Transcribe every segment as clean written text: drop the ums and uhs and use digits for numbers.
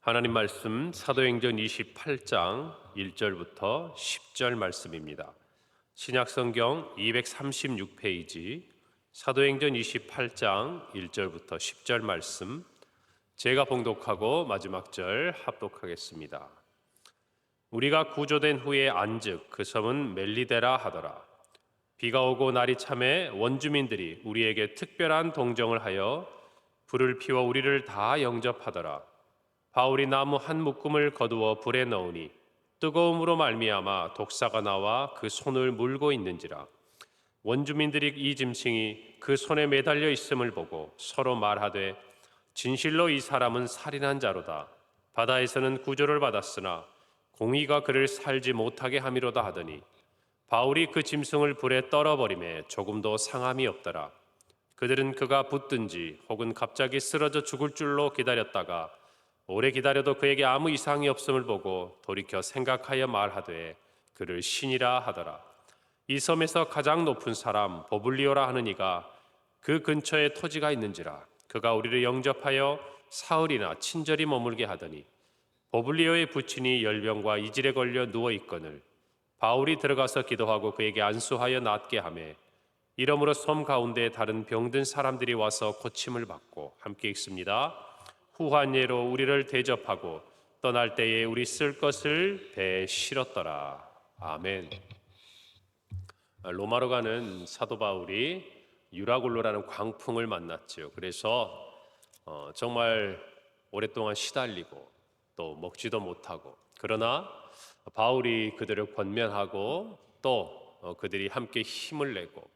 하나님 말씀 사도행전 28장 1절부터 10절 말씀입니다. 신약성경 236페이지 사도행전 28장 1절부터 10절 말씀, 제가 봉독하고 마지막 절 합독하겠습니다. 우리가 구조된 후에 안즉 그 섬은 멜리데라 하더라. 비가 오고 날이 참해 원주민들이 우리에게 특별한 동정을 하여 불을 피워 우리를 다 영접하더라. 바울이 나무 한 묶음을 거두어 불에 넣으니 뜨거움으로 말미암아 독사가 나와 그 손을 물고 있는지라. 원주민들이 이 짐승이 그 손에 매달려 있음을 보고 서로 말하되 진실로 이 사람은 살인한 자로다. 바다에서는 구조를 받았으나 공의가 그를 살지 못하게 함이로다 하더니 바울이 그 짐승을 불에 떨어버리매 조금도 상함이 없더라. 그들은 그가 붙든지 혹은 갑자기 쓰러져 죽을 줄로 기다렸다가 오래 기다려도 그에게 아무 이상이 없음을 보고 돌이켜 생각하여 말하되 그를 신이라 하더라. 이 섬에서 가장 높은 사람 보블리오라 하는 이가 그 근처에 토지가 있는지라. 그가 우리를 영접하여 사흘이나 친절히 머물게 하더니 보블리오의 부친이 열병과 이질에 걸려 누워 있거늘 바울이 들어가서 기도하고 그에게 안수하여 낫게 하며 이러므로 섬 가운데 다른 병든 사람들이 와서 고침을 받고 함께 읽습니다. 후한 예로 우리를 대접하고 떠날 때에 우리 쓸 것을 배에 실었더라. 아멘. 로마로 가는 사도 바울이 유라굴로라는 광풍을 만났죠. 그래서 정말 오랫동안 시달리고 또 먹지도 못하고, 그러나 바울이 그들을 권면하고 또 그들이 함께 힘을 내고,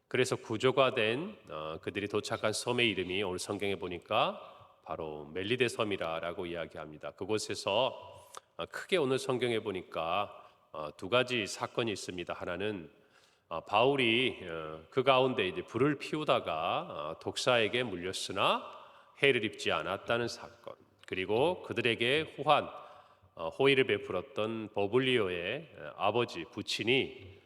그래서 구조가 된 그들이 도착한 섬의 이름이 오늘 성경에 보니까 바로 멜리데 섬이라고 이야기합니다. 그곳에서 크게 오늘 성경에 보니까 두 가지 사건이 있습니다. 하나는 바울이 그 가운데 이제 불을 피우다가 독사에게 물렸으나 해를 입지 않았다는 사건, 그리고 그들에게 호의를 베풀었던 버블리오의 아버지 부친이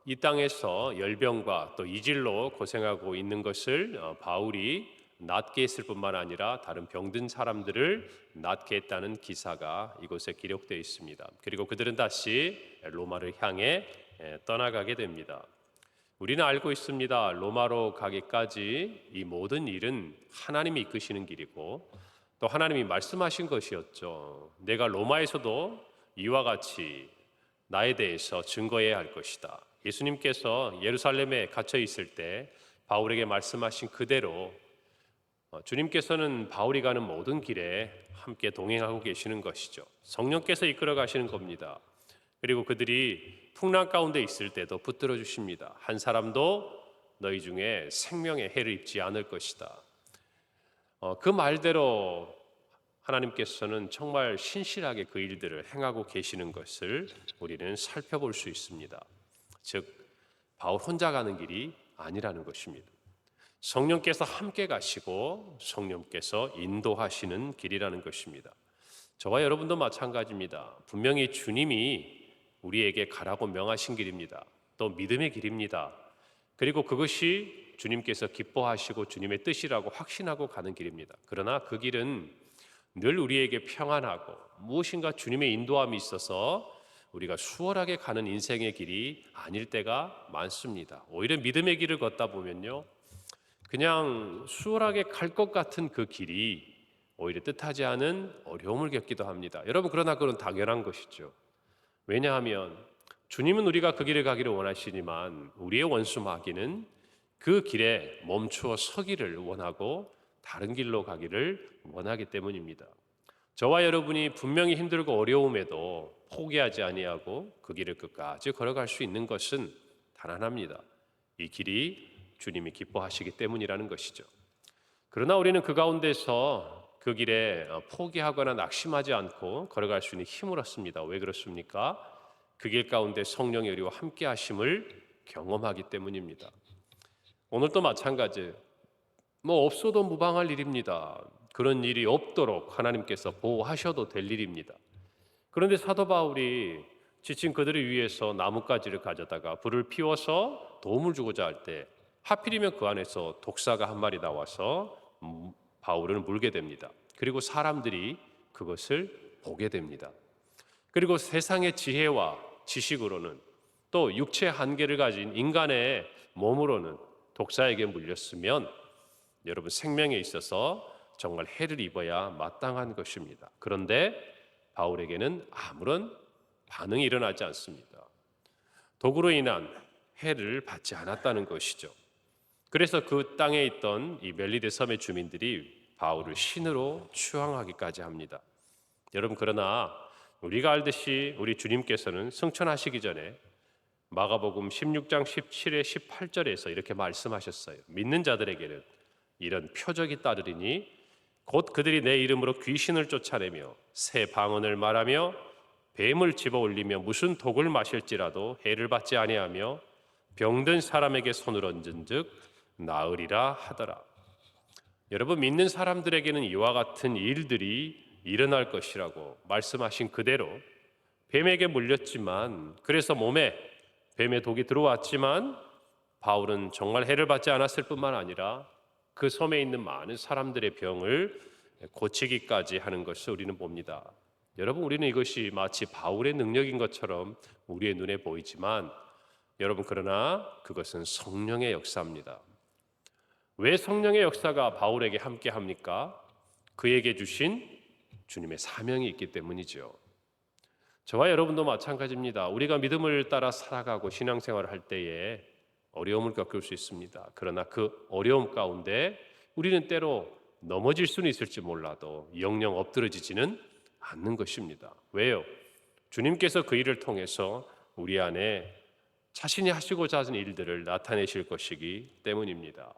이 땅에서 열병과 또 이질로 고생하고 있는 것을 바울이 낫게 했을 뿐만 아니라 다른 병든 사람들을 낫게 했다는 기사가 이곳에 기록되어 있습니다. 그리고 그들은 다시 로마를 향해 떠나가게 됩니다. 우리는 알고 있습니다. 로마로 가기까지 이 모든 일은 하나님이 이끄시는 길이고 또 하나님이 말씀하신 것이었죠. 내가 로마에서도 이와 같이 나에 대해서 증거해야 할 것이다. 예수님께서 예루살렘에 갇혀 있을 때 바울에게 말씀하신 그대로 주님께서는 바울이 가는 모든 길에 함께 동행하고 계시는 것이죠. 성령께서 이끌어 가시는 겁니다. 그리고 그들이 풍랑 가운데 있을 때도 붙들어 주십니다. 한 사람도 너희 중에 생명의 해를 입지 않을 것이다. 그 말대로 하나님께서는 정말 신실하게 그 일들을 행하고 계시는 것을 우리는 살펴볼 수 있습니다. 즉 바울 혼자 가는 길이 아니라는 것입니다. 성령께서 함께 가시고 성령께서 인도하시는 길이라는 것입니다. 저와 여러분도 마찬가지입니다. 분명히 주님이 우리에게 가라고 명하신 길입니다. 또 믿음의 길입니다. 그리고 그것이 주님께서 기뻐하시고 주님의 뜻이라고 확신하고 가는 길입니다. 그러나 그 길은 늘 우리에게 평안하고 무엇인가 주님의 인도함이 있어서 우리가 수월하게 가는 인생의 길이 아닐 때가 많습니다. 오히려 믿음의 길을 걷다 보면요, 그냥 수월하게 갈 것 같은 그 길이 오히려 뜻하지 않은 어려움을 겪기도 합니다. 여러분, 그러나 그건 당연한 것이죠. 왜냐하면 주님은 우리가 그 길을 가기를 원하시지만 우리의 원수 마귀는 그 길에 멈추어 서기를 원하고 다른 길로 가기를 원하기 때문입니다. 저와 여러분이 분명히 힘들고 어려움에도 포기하지 아니하고 그 길을 끝까지 걸어갈 수 있는 것은 단 하나입니다. 이 길이 주님이 기뻐하시기 때문이라는 것이죠. 그러나 우리는 그 가운데서 그 길에 포기하거나 낙심하지 않고 걸어갈 수 있는 힘을 얻습니다. 왜 그렇습니까? 그 길 가운데 성령이 우리와 함께 하심을 경험하기 때문입니다. 오늘도 마찬가지예요. 없어도 무방할 일입니다. 그런 일이 없도록 하나님께서 보호하셔도 될 일입니다. 그런데 사도 바울이 지친 그들을 위해서 나뭇가지를 가져다가 불을 피워서 도움을 주고자 할 때 하필이면 그 안에서 독사가 한 마리 나와서 바울을 물게 됩니다. 그리고 사람들이 그것을 보게 됩니다. 그리고 세상의 지혜와 지식으로는 또 육체의 한계를 가진 인간의 몸으로는 독사에게 물렸으면 여러분 생명에 있어서 정말 해를 입어야 마땅한 것입니다. 그런데 바울에게는 아무런 반응이 일어나지 않습니다. 독으로 인한 해를 받지 않았다는 것이죠. 그래서 그 땅에 있던 이 멜리데 섬의 주민들이 바울을 신으로 추앙하기까지 합니다. 여러분, 그러나 우리가 알듯이 우리 주님께서는 승천하시기 전에 마가복음 16장 17에 18절에서 이렇게 말씀하셨어요. 믿는 자들에게는 이런 표적이 따르리니 곧 그들이 내 이름으로 귀신을 쫓아내며 새 방언을 말하며 뱀을 집어 올리며 무슨 독을 마실지라도 해를 받지 아니하며 병든 사람에게 손을 얹은즉 나으리라 하더라. 여러분, 믿는 사람들에게는 이와 같은 일들이 일어날 것이라고 말씀하신 그대로 뱀에게 물렸지만, 그래서 몸에 뱀의 독이 들어왔지만 바울은 정말 해를 받지 않았을 뿐만 아니라 그 섬에 있는 많은 사람들의 병을 고치기까지 하는 것을 우리는 봅니다. 여러분, 우리는 이것이 마치 바울의 능력인 것처럼 우리의 눈에 보이지만 여러분, 그러나 그것은 성령의 역사입니다. 왜 성령의 역사가 바울에게 함께 합니까? 그에게 주신 주님의 사명이 있기 때문이죠. 저와 여러분도 마찬가지입니다. 우리가 믿음을 따라 살아가고 신앙생활을 할 때에 어려움을 겪을 수 있습니다. 그러나 그 어려움 가운데 우리는 때로 넘어질 수는 있을지 몰라도 영영 엎드러지지는 않는 것입니다. 왜요? 주님께서 그 일을 통해서 우리 안에 자신이 하시고자 하는 일들을 나타내실 것이기 때문입니다.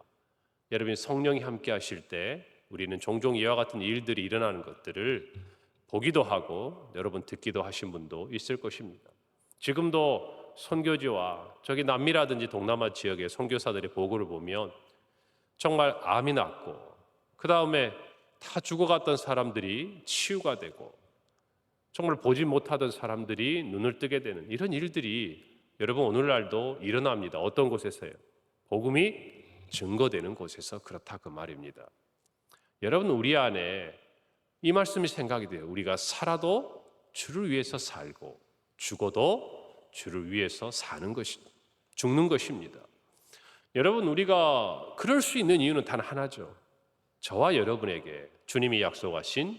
여러분, 성령이 함께 하실 때 우리는 종종 이와 같은 일들이 일어나는 것들을 보기도 하고 여러분 듣기도 하신 분도 있을 것입니다. 지금도 선교지와 저기 남미라든지 동남아 지역의 선교사들의 보고를 보면 정말 암이 났고 그 다음에 다 죽어갔던 사람들이 치유가 되고 정말 보지 못하던 사람들이 눈을 뜨게 되는 이런 일들이 여러분 오늘날도 일어납니다. 어떤 곳에서요? 복음이 증거되는 곳에서 그렇다 그 말입니다. 여러분, 우리 안에 이 말씀이 생각이 돼요. 우리가 살아도 주를 위해서 살고 죽어도 주를 위해서 사는 것이 죽는 것입니다. 여러분, 우리가 그럴 수 있는 이유는 단 하나죠. 저와 여러분에게 주님이 약속하신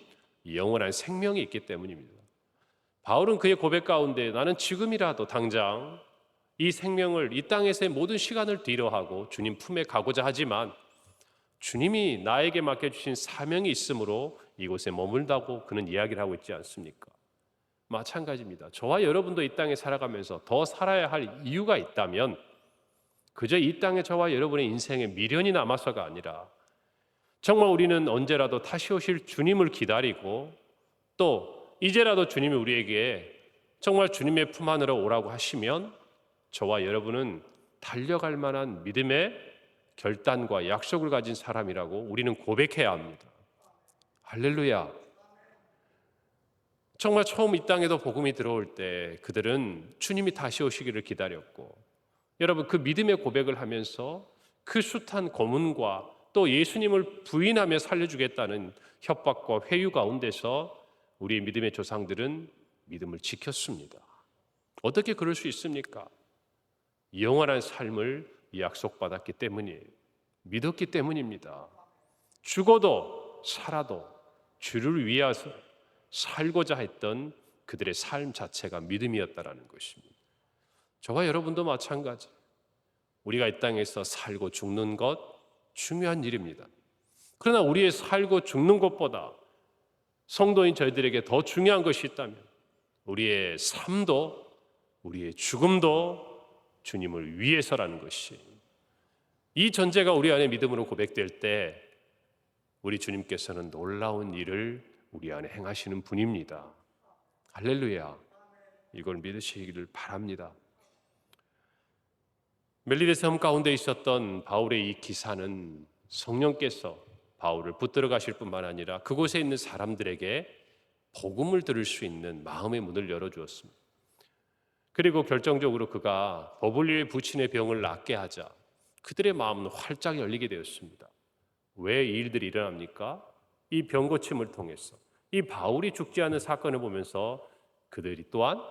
영원한 생명이 있기 때문입니다. 바울은 그의 고백 가운데 나는 지금이라도 당장 이 생명을 이 땅에서의 모든 시간을 뒤로하고 주님 품에 가고자 하지만 주님이 나에게 맡겨주신 사명이 있으므로 이곳에 머물다고 그는 이야기를 하고 있지 않습니까? 마찬가지입니다. 저와 여러분도 이 땅에 살아가면서 더 살아야 할 이유가 있다면 그저 이 땅에 저와 여러분의 인생에 미련이 남아서가 아니라 정말 우리는 언제라도 다시 오실 주님을 기다리고 또 이제라도 주님이 우리에게 정말 주님의 품 안으로 오라고 하시면 저와 여러분은 달려갈 만한 믿음의 결단과 약속을 가진 사람이라고 우리는 고백해야 합니다. 할렐루야. 정말 처음 이 땅에도 복음이 들어올 때 그들은 주님이 다시 오시기를 기다렸고 여러분 그 믿음의 고백을 하면서 그 숱한 고문과 또 예수님을 부인하며 살려주겠다는 협박과 회유 가운데서 우리의 믿음의 조상들은 믿음을 지켰습니다. 어떻게 그럴 수 있습니까? 영원한 삶을 약속받았기 때문이에요. 믿었기 때문입니다. 죽어도 살아도 주를 위해서 살고자 했던 그들의 삶 자체가 믿음이었다라는 것입니다. 저와 여러분도 마찬가지. 우리가 이 땅에서 살고 죽는 것 중요한 일입니다. 그러나 우리의 살고 죽는 것보다 성도인 저희들에게 더 중요한 것이 있다면 우리의 삶도 우리의 죽음도 주님을 위해서라는 것이, 이 전제가 우리 안에 믿음으로 고백될 때 우리 주님께서는 놀라운 일을 우리 안에 행하시는 분입니다. 할렐루야. 이걸 믿으시기를 바랍니다. 멜리데 섬 가운데 있었던 바울의 이 기사는 성령께서 바울을 붙들어 가실 뿐만 아니라 그곳에 있는 사람들에게 복음을 들을 수 있는 마음의 문을 열어주었습니다. 그리고 결정적으로 그가 버블리의 부친의 병을 낫게 하자 그들의 마음은 활짝 열리게 되었습니다. 왜 이 일들이 일어납니까? 이 병 고침을 통해서 이 바울이 죽지 않는 사건을 보면서 그들이 또한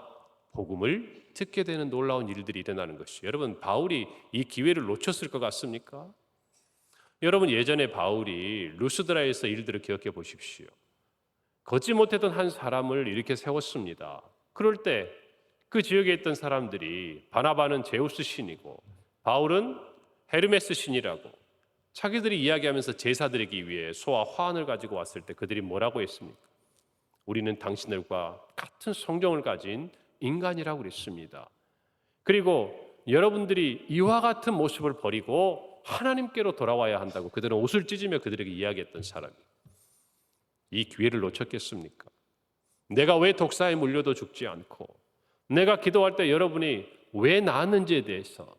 복음을 듣게 되는 놀라운 일들이 일어나는 것이죠. 여러분, 바울이 이 기회를 놓쳤을 것 같습니까? 여러분, 예전에 바울이 루스드라에서 일들을 기억해 보십시오. 걷지 못했던 한 사람을 이렇게 세웠습니다. 그럴 때 그 지역에 있던 사람들이 바나바는 제우스 신이고 바울은 헤르메스 신이라고 자기들이 이야기하면서 제사 드리기 위해 소와 화환을 가지고 왔을 때 그들이 뭐라고 했습니까? 우리는 당신들과 같은 성경을 가진 인간이라고 그랬습니다. 그리고 여러분들이 이와 같은 모습을 버리고 하나님께로 돌아와야 한다고 그들은 옷을 찢으며 그들에게 이야기했던 사람이 이 기회를 놓쳤겠습니까? 내가 왜 독사에 물려도 죽지 않고 내가 기도할 때 여러분이 왜 나았는지에 대해서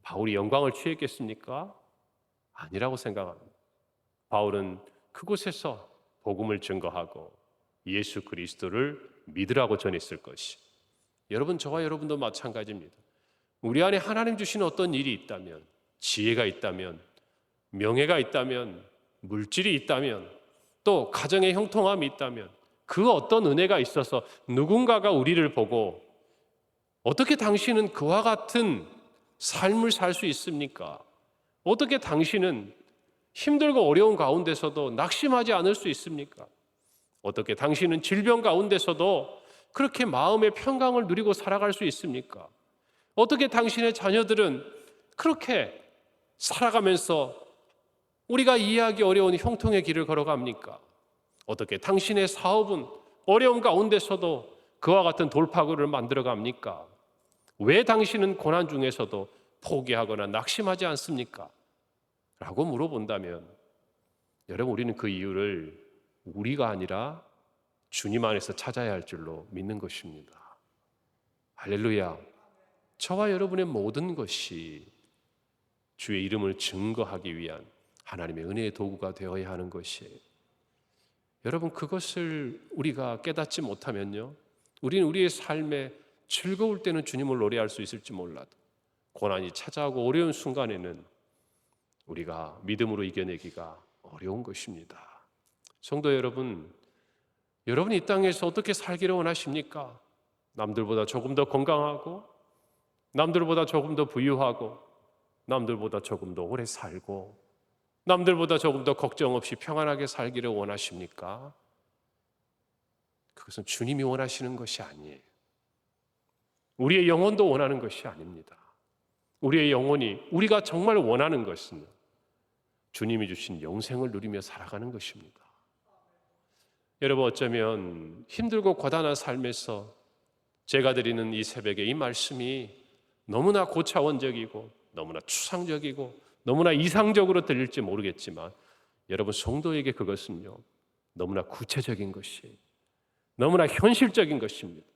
바울이 영광을 취했겠습니까? 아니라고 생각합니다. 바울은 그곳에서 복음을 증거하고 예수 그리스도를 믿으라고 전했을 것이. 여러분, 저와 여러분도 마찬가지입니다. 우리 안에 하나님 주신 어떤 일이 있다면, 지혜가 있다면, 명예가 있다면, 물질이 있다면, 또 가정의 형통함이 있다면 그 어떤 은혜가 있어서 누군가가 우리를 보고 어떻게 당신은 그와 같은 삶을 살 수 있습니까? 어떻게 당신은 힘들고 어려운 가운데서도 낙심하지 않을 수 있습니까? 어떻게 당신은 질병 가운데서도 그렇게 마음의 평강을 누리고 살아갈 수 있습니까? 어떻게 당신의 자녀들은 그렇게 살아가면서 우리가 이해하기 어려운 형통의 길을 걸어갑니까? 어떻게 당신의 사업은 어려움 가운데서도 그와 같은 돌파구를 만들어 갑니까? 왜 당신은 고난 중에서도 포기하거나 낙심하지 않습니까? 라고 물어본다면 여러분, 우리는 그 이유를 우리가 아니라 주님 안에서 찾아야 할 줄로 믿는 것입니다. 할렐루야. 저와 여러분의 모든 것이 주의 이름을 증거하기 위한 하나님의 은혜의 도구가 되어야 하는 것이에요. 여러분, 그것을 우리가 깨닫지 못하면요, 우리는 우리의 삶에 즐거울 때는 주님을 노래할 수 있을지 몰라도 고난이 찾아오고 어려운 순간에는 우리가 믿음으로 이겨내기가 어려운 것입니다. 성도 여러분, 여러분이 이 땅에서 어떻게 살기를 원하십니까? 남들보다 조금 더 건강하고, 남들보다 조금 더 부유하고, 남들보다 조금 더 오래 살고, 남들보다 조금 더 걱정 없이 평안하게 살기를 원하십니까? 그것은 주님이 원하시는 것이 아니에요. 우리의 영혼도 원하는 것이 아닙니다. 우리의 영혼이, 우리가 정말 원하는 것은 주님이 주신 영생을 누리며 살아가는 것입니다. 여러분, 어쩌면 힘들고 고단한 삶에서 제가 드리는 이 새벽에 이 말씀이 너무나 고차원적이고 너무나 추상적이고 너무나 이상적으로 들릴지 모르겠지만 여러분, 성도에게 그것은요, 너무나 구체적인 것이, 너무나 현실적인 것입니다.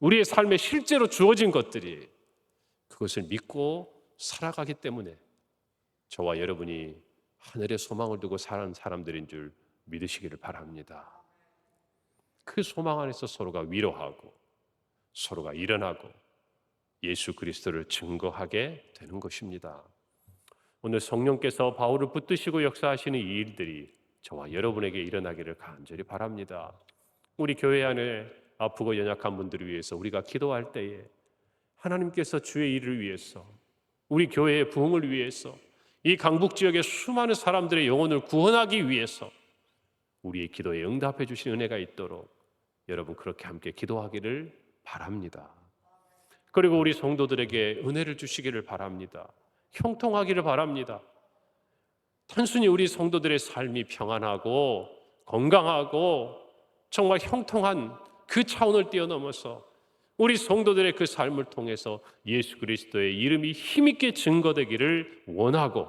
우리의 삶에 실제로 주어진 것들이 그것을 믿고 살아가기 때문에 저와 여러분이 하늘에 소망을 두고 사는 사람들인 줄 믿으시기를 바랍니다. 그 소망 안에서 서로가 위로하고 서로가 일어나고 예수 그리스도를 증거하게 되는 것입니다. 오늘 성령께서 바울을 붙드시고 역사하시는 이 일들이 저와 여러분에게 일어나기를 간절히 바랍니다. 우리 교회 안에 아프고 연약한 분들을 위해서 우리가 기도할 때에 하나님께서 주의 일을 위해서, 우리 교회의 부흥을 위해서, 이 강북 지역의 수많은 사람들의 영혼을 구원하기 위해서 우리의 기도에 응답해 주신 은혜가 있도록 여러분 그렇게 함께 기도하기를 바랍니다. 그리고 우리 성도들에게 은혜를 주시기를 바랍니다. 형통하기를 바랍니다. 단순히 우리 성도들의 삶이 평안하고 건강하고 정말 형통한 그 차원을 뛰어넘어서 우리 성도들의 그 삶을 통해서 예수 그리스도의 이름이 힘있게 증거되기를 원하고,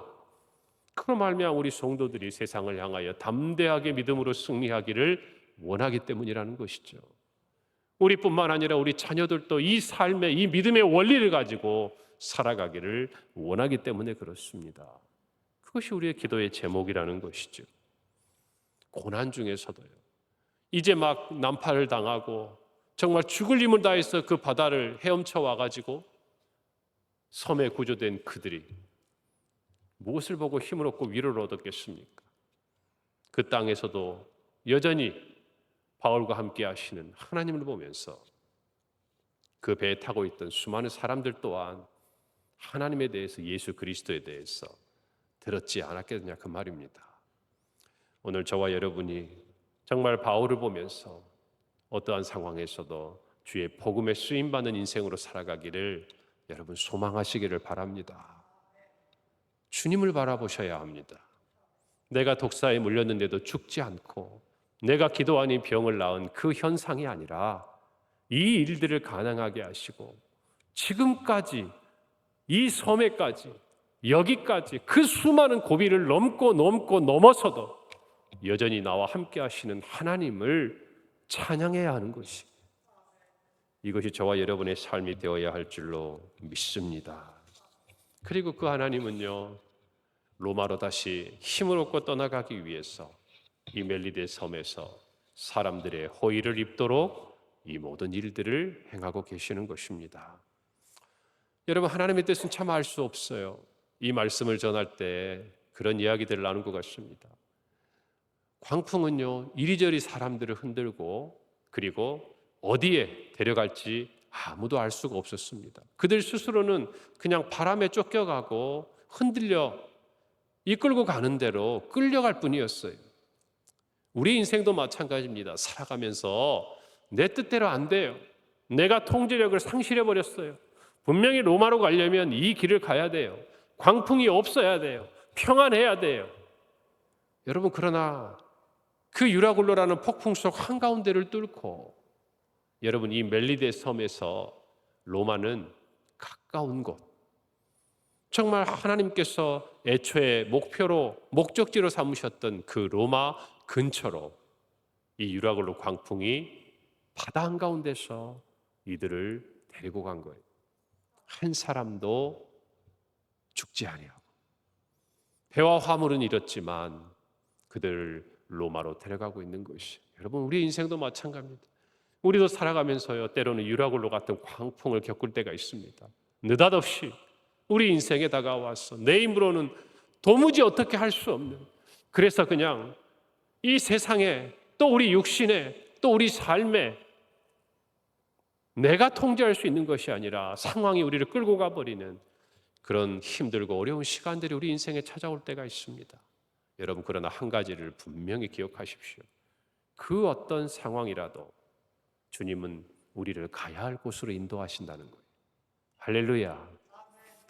그로 말미암아 우리 성도들이 세상을 향하여 담대하게 믿음으로 승리하기를 원하기 때문이라는 것이죠. 우리뿐만 아니라 우리 자녀들도 이 삶의 이 믿음의 원리를 가지고 살아가기를 원하기 때문에 그렇습니다. 그것이 우리의 기도의 제목이라는 것이죠. 고난 중에서도요, 이제 막 난파를 당하고 정말 죽을 힘을 다해서 그 바다를 헤엄쳐 와가지고 섬에 구조된 그들이 무엇을 보고 힘을 얻고 위로를 얻었겠습니까? 그 땅에서도 여전히 바울과 함께 하시는 하나님을 보면서 그 배에 타고 있던 수많은 사람들 또한 하나님에 대해서, 예수 그리스도에 대해서 들었지 않았겠느냐 그 말입니다. 오늘 저와 여러분이 정말 바울을 보면서 어떠한 상황에서도 주의 복음에 쓰임받는 인생으로 살아가기를 여러분 소망하시기를 바랍니다. 주님을 바라보셔야 합니다. 내가 독사에 물렸는데도 죽지 않고 내가 기도하니 병을 낳은 그 현상이 아니라 이 일들을 가능하게 하시고 지금까지 이 섬에까지 여기까지 그 수많은 고비를 넘고 넘어서도 여전히 나와 함께 하시는 하나님을 찬양해야 하는 것이, 이것이 저와 여러분의 삶이 되어야 할 줄로 믿습니다. 그리고 그 하나님은요, 로마로 다시 힘을 얻고 떠나가기 위해서 이 멜리데 섬에서 사람들의 호의를 입도록 이 모든 일들을 행하고 계시는 것입니다. 여러분, 하나님의 뜻은 참 알 수 없어요. 이 말씀을 전할 때 그런 이야기들을 나눈 것 같습니다. 광풍은요, 이리저리 사람들을 흔들고 그리고 어디에 데려갈지 아무도 알 수가 없었습니다. 그들 스스로는 그냥 바람에 쫓겨가고 흔들려 이끌고 가는 대로 끌려갈 뿐이었어요. 우리 인생도 마찬가지입니다. 살아가면서 내 뜻대로 안 돼요. 내가 통제력을 상실해버렸어요. 분명히 로마로 가려면 이 길을 가야 돼요. 광풍이 없어야 돼요. 평안해야 돼요. 여러분, 그러나 그 유라굴로라는 폭풍 속 한가운데를 뚫고 여러분, 이 멜리데 섬에서 로마는 가까운 곳, 정말 하나님께서 애초에 목적지로 삼으셨던 그 로마 근처로 이 유라굴로 광풍이 바다 한가운데서 이들을 데리고 간 거예요. 한 사람도 죽지 아니하고 배와 화물은 잃었지만 그들을 로마로 데려가고 있는 것이, 여러분, 우리 인생도 마찬가지입니다. 우리도 살아가면서요, 때로는 유라굴로 같은 광풍을 겪을 때가 있습니다. 느닷없이 우리 인생에 다가와서 내 힘으로는 도무지 어떻게 할 수 없는, 그래서 그냥 이 세상에 또 우리 육신에 또 우리 삶에 내가 통제할 수 있는 것이 아니라 상황이 우리를 끌고 가버리는 그런 힘들고 어려운 시간들이 우리 인생에 찾아올 때가 있습니다. 여러분, 그러나 한 가지를 분명히 기억하십시오. 그 어떤 상황이라도 주님은 우리를 가야 할 곳으로 인도하신다는 거예요. 할렐루야.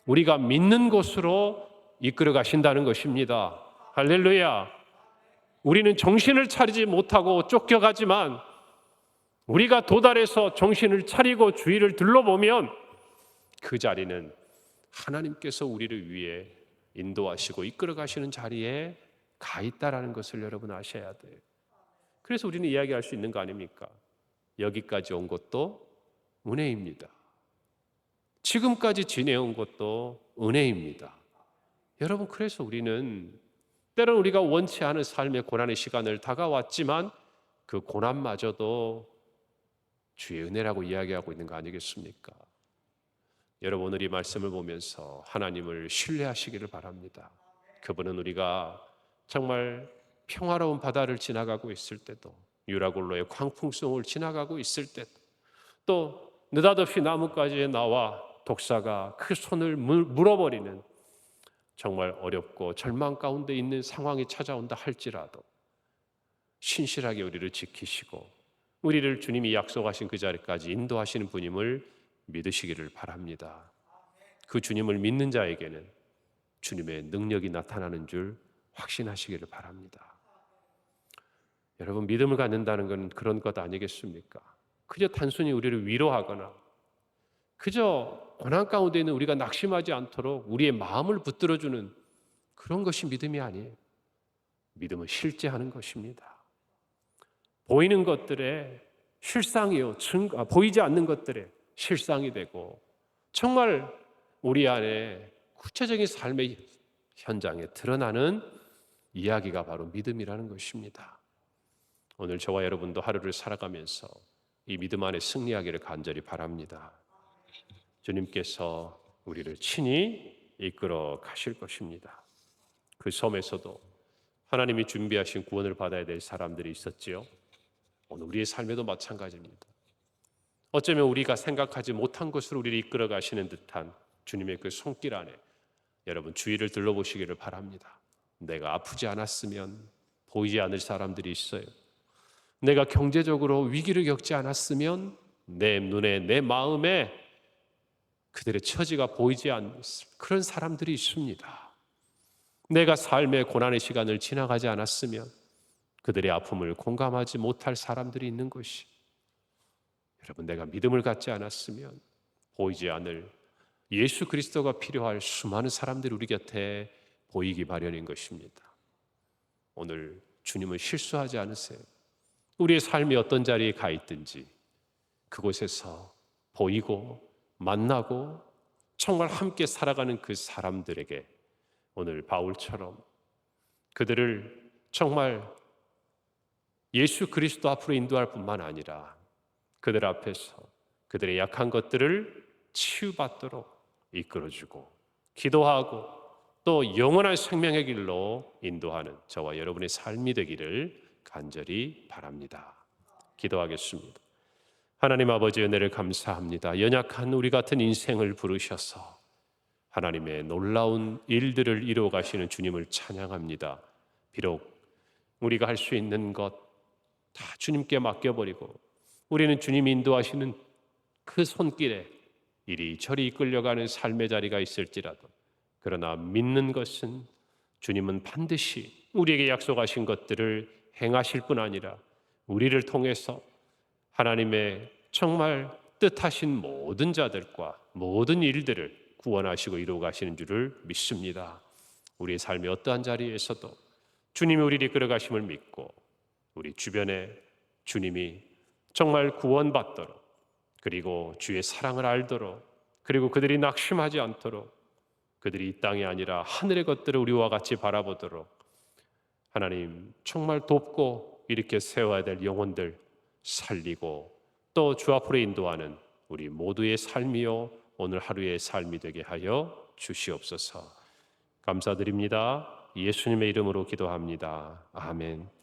우리가 믿는 곳으로 이끌어 가신다는 것입니다. 할렐루야. 우리는 정신을 차리지 못하고 쫓겨가지만 우리가 도달해서 정신을 차리고 주위를 둘러보면 그 자리는 하나님께서 우리를 위해 인도하시고 이끌어 가시는 자리에 가 있다라는 것을 여러분 아셔야 돼요. 그래서 우리는 이야기할 수 있는 거 아닙니까? 여기까지 온 것도 은혜입니다. 지금까지 지내온 것도 은혜입니다. 여러분, 그래서 우리는 때로는 우리가 원치 않은 삶의 고난의 시간을 다가왔지만 그 고난마저도 주의 은혜라고 이야기하고 있는 거 아니겠습니까? 여러분, 오늘 이 말씀을 보면서 하나님을 신뢰하시기를 바랍니다. 그분은 우리가 정말 평화로운 바다를 지나가고 있을 때도, 유라굴로의 광풍성을 지나가고 있을 때도, 또 느닷없이 나뭇가지에 나와 독사가 그 손을 물어버리는 정말 어렵고 절망 가운데 있는 상황이 찾아온다 할지라도 신실하게 우리를 지키시고 우리를 주님이 약속하신 그 자리까지 인도하시는 분임을 믿으시기를 바랍니다. 그 주님을 믿는 자에게는 주님의 능력이 나타나는 줄 확신하시기를 바랍니다. 여러분, 믿음을 갖는다는 건 그런 것 아니겠습니까? 그저 단순히 우리를 위로하거나 그저 고난 가운데 있는 우리가 낙심하지 않도록 우리의 마음을 붙들어주는 그런 것이 믿음이 아니에요. 믿음은 실제하는 것입니다. 보이는 것들의 실상이요, 보이지 않는 것들의 실상이 되고 정말 우리 안에 구체적인 삶의 현장에 드러나는 이야기가 바로 믿음이라는 것입니다. 오늘 저와 여러분도 하루를 살아가면서 이 믿음 안에 승리하기를 간절히 바랍니다. 주님께서 우리를 친히 이끌어 가실 것입니다. 그 섬에서도 하나님이 준비하신 구원을 받아야 될 사람들이 있었지요. 오늘 우리의 삶에도 마찬가지입니다. 어쩌면 우리가 생각하지 못한 것으로 우리를 이끌어 가시는 듯한 주님의 그 손길 안에 여러분 주위를 둘러보시기를 바랍니다. 내가 아프지 않았으면 보이지 않을 사람들이 있어요. 내가 경제적으로 위기를 겪지 않았으면 내 눈에 내 마음에 그들의 처지가 보이지 않는 그런 사람들이 있습니다. 내가 삶의 고난의 시간을 지나가지 않았으면 그들의 아픔을 공감하지 못할 사람들이 있는 것이, 여러분 내가 믿음을 갖지 않았으면 보이지 않을 예수 그리스도가 필요할 수많은 사람들이 우리 곁에 보이기 마련인 것입니다. 오늘 주님을 실수하지 않으세요. 우리의 삶이 어떤 자리에 가 있든지 그곳에서 보이고 만나고 정말 함께 살아가는 그 사람들에게 오늘 바울처럼 그들을 정말 예수 그리스도 앞으로 인도할 뿐만 아니라 그들 앞에서 그들의 약한 것들을 치유받도록 이끌어주고 기도하고 또 영원한 생명의 길로 인도하는 저와 여러분의 삶이 되기를 간절히 바랍니다. 기도하겠습니다. 하나님 아버지 은혜를 감사합니다. 연약한 우리 같은 인생을 부르셔서 하나님의 놀라운 일들을 이루어 가시는 주님을 찬양합니다. 비록 우리가 할 수 있는 것 다 주님께 맡겨버리고 우리는 주님이 인도하시는 그 손길에 이리저리 이끌려가는 삶의 자리가 있을지라도, 그러나 믿는 것은 주님은 반드시 우리에게 약속하신 것들을 행하실 뿐 아니라 우리를 통해서 하나님의 정말 뜻하신 모든 자들과 모든 일들을 구원하시고 이루어 가시는 줄을 믿습니다. 우리의 삶의 어떠한 자리에서도 주님이 우리를 이끌어 가심을 믿고 우리 주변에 주님이 정말 구원받도록, 그리고 주의 사랑을 알도록, 그리고 그들이 낙심하지 않도록, 그들이 이 땅이 아니라 하늘의 것들을 우리와 같이 바라보도록 하나님 정말 돕고 이렇게 세워야 될 영혼들 살리고 또 주 앞으로 인도하는 우리 모두의 삶이요 오늘 하루의 삶이 되게 하여 주시옵소서. 감사드립니다. 예수님의 이름으로 기도합니다. 아멘.